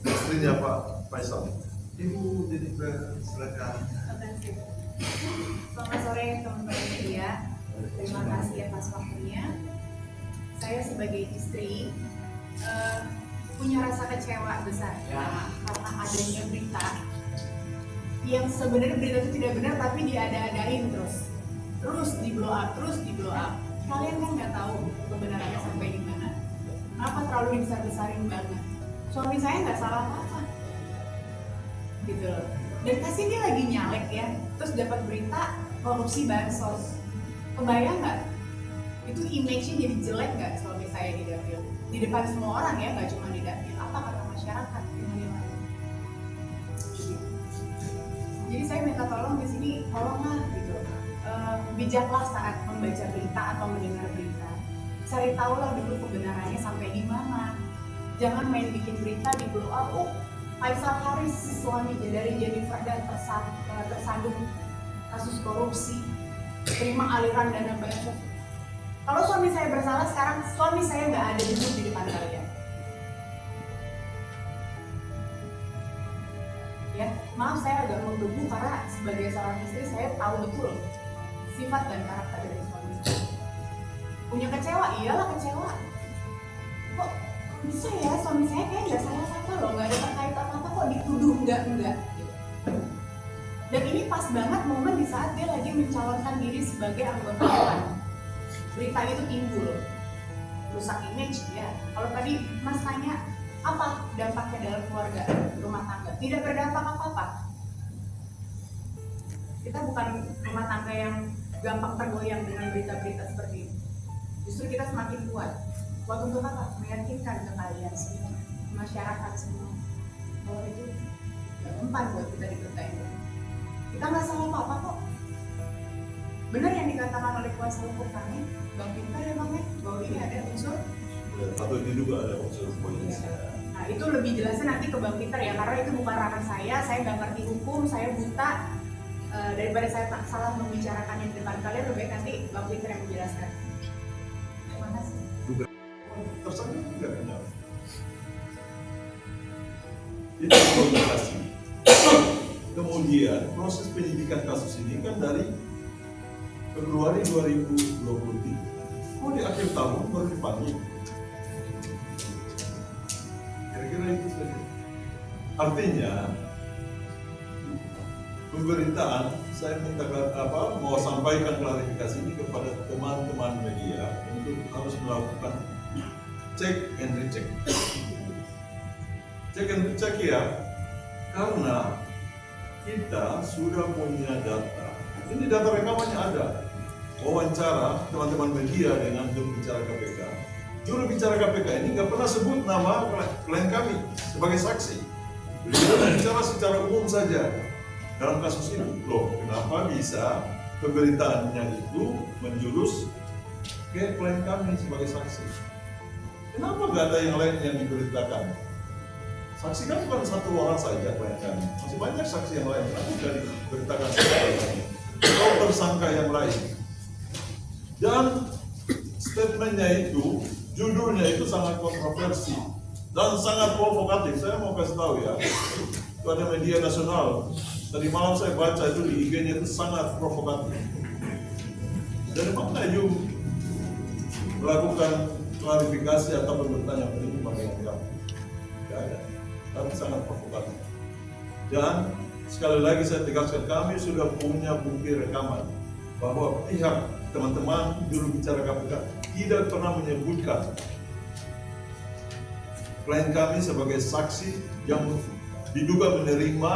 Istrinya Pak Faisal. Ibu jadi silakan. Selamat sore teman-teman media. Terima kasih atas waktunya. Saya sebagai istri punya rasa kecewa besar karena adanya berita yang sebenarnya berita itu tidak benar tapi diada-adain terus di blow up. Kalian kan nggak tahu kebenarannya sampai di mana. Kenapa terlalu dibesar-besarin banget? Suami saya nggak salah apa-apa, gitu loh. Dan kasih dia lagi nyalek ya, terus dapat berita korupsi bansos. Kebayang nggak? Itu image-nya jadi jelek nggak suami saya di dapil? Di depan semua orang ya, nggak cuma di dapil. Apa kata masyarakat? Jadi saya minta tolong di sini, tolonglah gitu. Bijaklah saat membaca berita atau mendengar berita. Cari tahulah dulu kebenarannya sampai di mana. Jangan main bikin berita di blow up. Faisal Haris suami dari Jennifer dan tersandung kasus korupsi, terima aliran dana bansos. Kalau suami saya bersalah, sekarang suami saya nggak ada duduk di depan kalian. Ya, maaf saya agak menggebu karena sebagai seorang istri saya tahu betul sifat dan karakter dari suami saya. Punya kecewa, iyalah kecewa. Kok bisa ya suami saya kayak nggak salah apa loh, nggak ada terkait apa-apa kok dituduh enggak gitu. Dan ini pas banget momen di saat dia lagi mencalonkan diri sebagai anggota dewan. Berita itu timbul, rusak image ya. Kalau tadi Mas tanya apa dampaknya dalam keluarga rumah tangga, tidak berdampak apa-apa. Kita bukan rumah tangga yang gampang tergoyang dengan berita-berita seperti ini. Justru kita semakin kuat untuk apa? Meyakinkan ke kalian semua, masyarakat semua, bahwa itu gak mempan buat kita dipercaya. Kita nggak salah apa-apa kok. Benar yang dikatakan oleh kuasa hukum kami, Bang Pintar ya Bang ya, bahwa ini ada unsur Atau diduga ada unsur polisi. Nah itu lebih jelasnya nanti ke Bang Pintar ya, karena itu bukan ranah saya nggak ngerti hukum, saya buta. Daripada saya tak salah membicarakannya di depan kalian, lebih baik nanti Bang Pintar yang menjelaskan. Terima kasih. Tersangka juga kenal. Itu komunikasi. Kemudian proses penyidikan kasus ini kan dari Februari 2023. Kok di akhir tahun baru dipanggil? Kira-kira itu saja. Artinya pemberitaan saya minta mau sampaikan klarifikasi ini kepada teman-teman media untuk harus melakukan check and recheck. Check and recheck ya, karena kita sudah punya data. Ini data rekamannya ada. Wawancara teman-teman media dengan juru bicara KPK. Juru bicara KPK ini nggak pernah sebut nama klien kami sebagai saksi. Beliau bicara secara umum saja dalam kasus ini. Loh, kenapa bisa pemberitaannya itu menjurus ke klien kami sebagai saksi? Kenapa nggak ada yang lain yang diberitakan? Saksi kan bukan satu orang saja klien kami. Masih banyak saksi yang lain. Kenapa nggak diberitakan atau tersangka yang lain? Dan statementnya itu, judulnya itu sangat kontroversi dan sangat provokatif. Saya mau kasih tahu ya, itu ada media nasional. Tadi malam saya baca itu di IG-nya itu sangat provokatif. Dari mana you melakukan klarifikasi atau bertanya ini bagaimana kamu? Tidak ada, tapi sangat provokatif. Dan sekali lagi saya tegaskan, kami sudah punya bukti rekaman bahwa pihak teman-teman juru bicara KPK tidak pernah menyebutkan klien kami sebagai saksi yang diduga menerima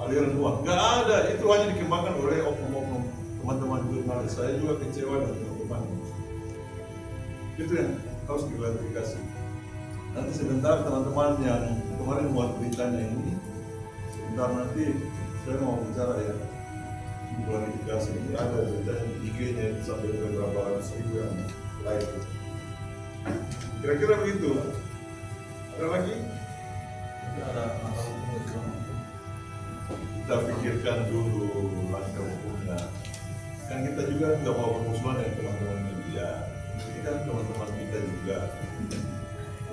aliran uang. Nggak ada, itu hanya dikembangkan oleh oknum-oknum teman-teman jurnalis. Saya juga kecewa dengan teman-teman. Itu yang harus diklarifikasi. Nanti sebentar teman-teman yang kemarin buat beritanya ini, sebentar nanti saya mau bicara ya, klarifikasi ini ada beritanya IG-nya sampai beberapa ratus ribu yang like. Kira-kira begitu. Ada lagi? Ada masalah hukum itu. Kita pikirkan dulu langkah hukumnya. Kan kita juga nggak mau bermusuhan dengan teman-teman media. Ini kan teman-teman kita juga.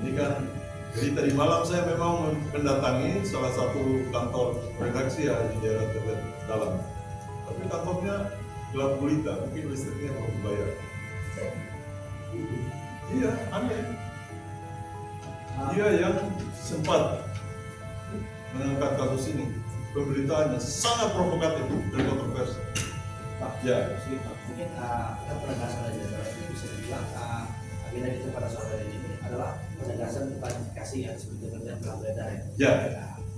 Ini kan, jadi tadi malam saya memang mendatangi salah satu kantor redaksi ya di daerah Tebet Dalam. Tapi kantornya gelap gulita, mungkin listriknya belum dibayar. Iya, aneh. Dia yang sempat mengangkat kasus ini, pemberitaannya sangat provokatif dan kontroversi. Pak, Ya. mungkin kita penegasan aja, ini bisa dibilang agenda kita pada sore hari ini adalah penegasan klarifikasi yang sebetulnya dan telah beredar ya. Ya.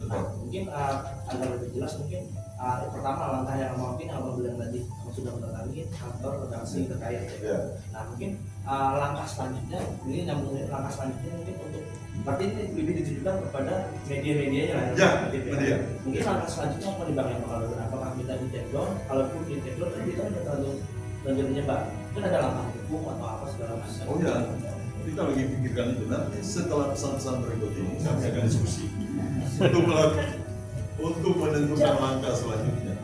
Nah, mungkin agar lebih jelas mungkin pertama langkah yang mungkin abang bilang tadi sudah mendatangi kantor redaksi terkait ya. Ya. Nah mungkin langkah selanjutnya ini nyambung langkah selanjutnya mungkin untuk berarti ini lebih ditujukan kepada media-medianya lah Ya, media. Mungkin langkah selanjutnya apa nih bang yang bakal dilakukan? Apakah kita di take down? Kalaupun di take down kan kita udah terlalu menyebar. Mungkin ada langkah hukum atau apa segala macam. Oh ya, kita lagi pikirkan itu. Nanti setelah pesan-pesan berikut ini kami akan diskusi untuk menentukan langkah selanjutnya.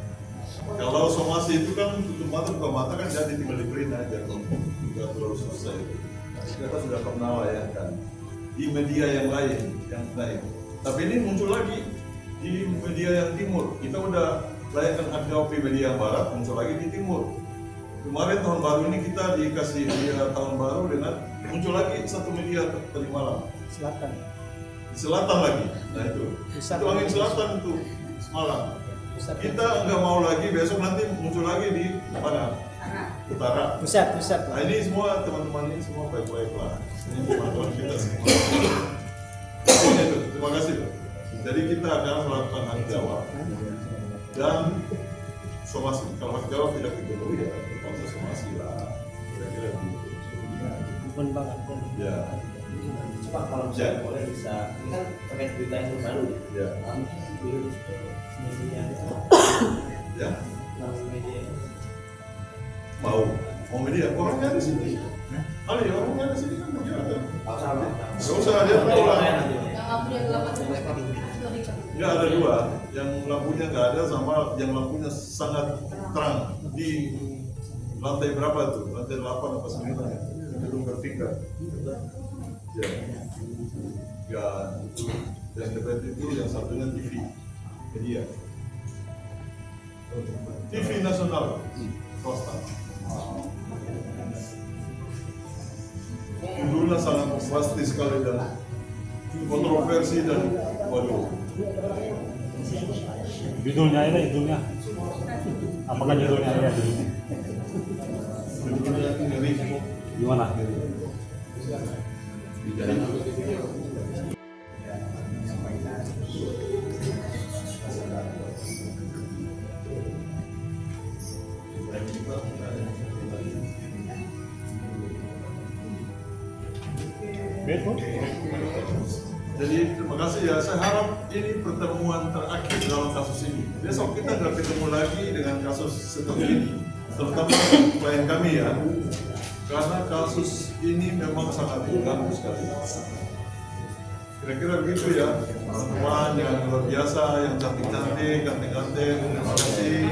Kalau somasi itu kan tutup mata buka mata kan jadi tinggal di-print aja, nggak terlalu susah itu. Kita sudah pernah layangkan di media yang lain yang lain. Tapi ini muncul lagi di media yang timur. Kita udah layangkan hak jawab di media yang barat, muncul lagi di timur. Kemarin tahun baru ini kita dikasih hadiah tahun baru dengan muncul lagi satu media tadi malam. Selatan. Di selatan lagi. Nah itu. Pusat. Itu angin selatan itu semalam. Pusat. Kita nggak mau lagi besok nanti muncul lagi di mana? Utara. Pusat. Nah ini semua teman-teman ini semua baik-baik lah. Ini teman-teman kita semua. Ini tuh, terima kasih tuh. Jadi kita akan melakukan hak jawab dan somasi. Kalau hak jawab tidak dipenuhi ya proses somasi lah. Kira-kira begitu. Ampun bang, ampun. Ya. Coba kalau misalnya boleh bisa, ini kan terkait berita yang terbaru Ya. mungkin dulu media Ya. media Mau media orangnya di sini. Ali orangnya di sini kan begitu. Nggak usah dia pulang. Yang lampunya gelap tadi. Ya ada dua, yang lampunya nggak ada sama yang lampunya sangat terang di lantai berapa tuh? Lantai 8 apa 9 ya? Gedung bertingkat. Ya, ya itu yang dekat itu yang satunya TV media, TV nasional swasta. Judulnya sangat pasti sekali dan kontroversi dan waduh. Judulnya ini judulnya. Apakah judulnya ya judulnya? Judulnya ngeri. Gimana? Betul. Jadi terima kasih ya, saya harap ini pertemuan terakhir dalam kasus ini. Besok kita nggak ketemu lagi dengan kasus seperti ini, terutama klien kami ya, karena kasus ini memang sangat mengganggu sekali. Kira-kira begitu ya, teman-teman yang luar biasa, yang cantik-cantik, ganteng-ganteng, terima kasih.